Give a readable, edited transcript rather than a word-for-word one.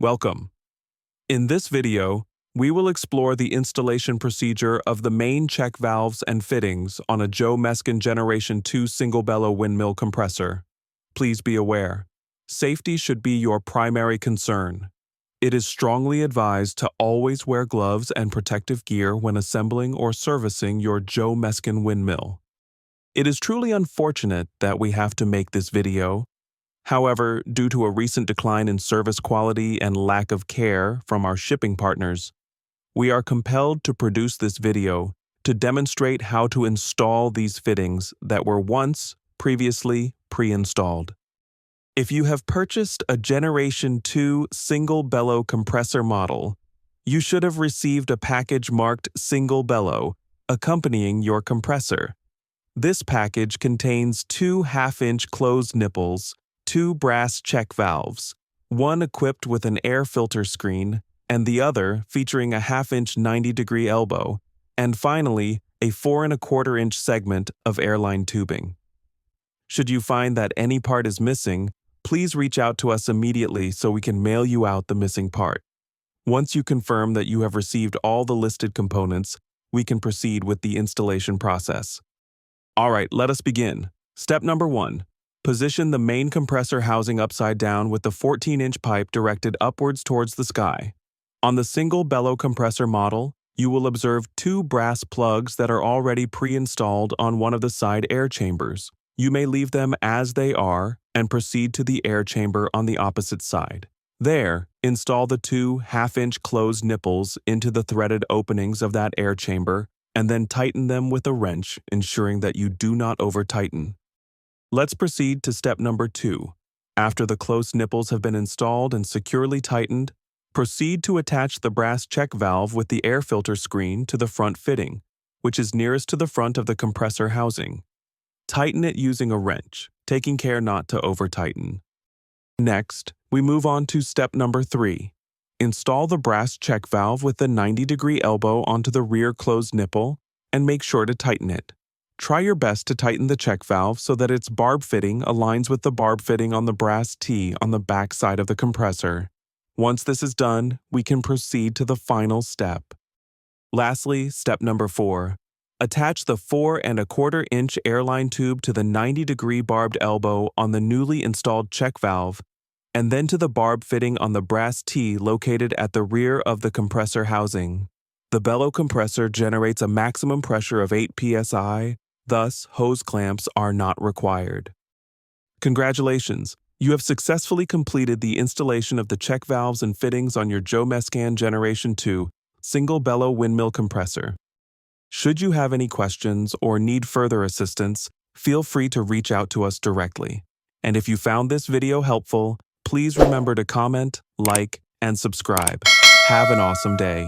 Welcome. In this video, we will explore the installation procedure of the main check valves and fittings on a Joe Mescan Generation 2 single bellow windmill compressor. Please be aware, safety should be your primary concern. It is strongly advised to always wear gloves and protective gear when assembling or servicing your Joe Mescan windmill. It is truly unfortunate that we have to make this video. However, due to a recent decline in service quality and lack of care from our shipping partners, we are compelled to produce this video to demonstrate how to install these fittings that were once previously pre-installed. If you have purchased a Generation 2 single bellow compressor model, you should have received a package marked Single Bellow accompanying your compressor. This package contains 2 half-inch closed nipples, 2 brass check valves, one equipped with an air filter screen, and the other featuring a half-inch 90-degree elbow, and finally, a 4 1/4-inch segment of airline tubing. Should you find that any part is missing, please reach out to us immediately so we can mail you out the missing part. Once you confirm that you have received all the listed components, we can proceed with the installation process. All right, let us begin. Step number 1. Position the main compressor housing upside down with the 14-inch pipe directed upwards towards the sky. On the single bellow compressor model, you will observe 2 brass plugs that are already pre-installed on one of the side air chambers. You may leave them as they are and proceed to the air chamber on the opposite side. There, install the 2 half-inch closed nipples into the threaded openings of that air chamber and then tighten them with a wrench, ensuring that you do not over-tighten. Let's proceed to step number 2. After the closed nipples have been installed and securely tightened, proceed to attach the brass check valve with the air filter screen to the front fitting, which is nearest to the front of the compressor housing. Tighten it using a wrench, taking care not to over-tighten. Next, we move on to step number 3. Install the brass check valve with the 90-degree elbow onto the rear closed nipple and make sure to tighten it. Try your best to tighten the check valve so that its barb fitting aligns with the barb fitting on the brass T on the back side of the compressor. Once this is done, we can proceed to the final step. Lastly, step number 4. Attach the 4 1/4-inch airline tube to the 90-degree barbed elbow on the newly installed check valve, and then to the barb fitting on the brass T located at the rear of the compressor housing. The bellow compressor generates a maximum pressure of 8 psi, thus hose clamps are not required. Congratulations! You have successfully completed the installation of the check valves and fittings on your Joe Mescan Generation 2 single bellow windmill compressor. Should you have any questions or need further assistance, feel free to reach out to us directly. And if you found this video helpful, please remember to comment, like, and subscribe. Have an awesome day.